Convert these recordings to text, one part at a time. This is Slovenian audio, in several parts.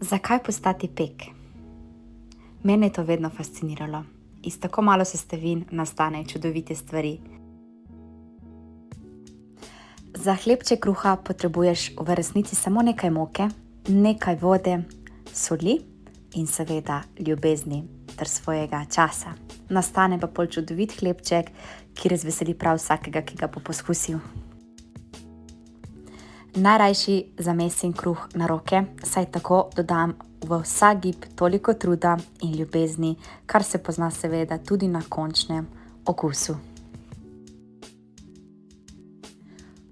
Zakaj postati pek? Mene je to vedno fasciniralo. Iz tako malo sestavin nastanejo čudovite stvari. Za hlebček kruha potrebuješ v resnici samo nekaj moke, nekaj vode, soli in seveda ljubezni ter svojega časa. Nastane pa pol čudovit hlebček, ki razveseli prav vsakega, ki ga bo poskusil. Najrajši zamesim kruh na roke, saj tako dodam v vsak gib toliko truda in ljubezni, kar se pozna seveda tudi na končnem okusu.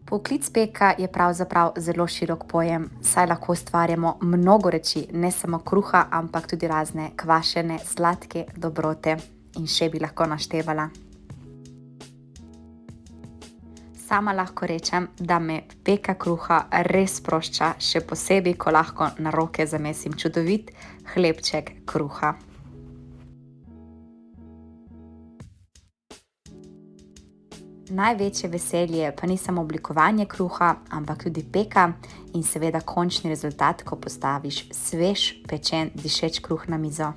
Poklic peka je pravzaprav zelo širok pojem, saj lahko ustvarjamo mnogo reči, ne samo kruha, ampak tudi razne kvašene, sladke dobrote in še bi lahko naštevala. Sama lahko rečem, da me peka kruha res sprošča, še posebej, ko lahko na roke zamesim čudovit hlebček kruha. Največje veselje pa ni samo oblikovanje kruha, ampak tudi peka in seveda končni rezultat, ko postaviš svež, pečen, dišeč kruh na mizo.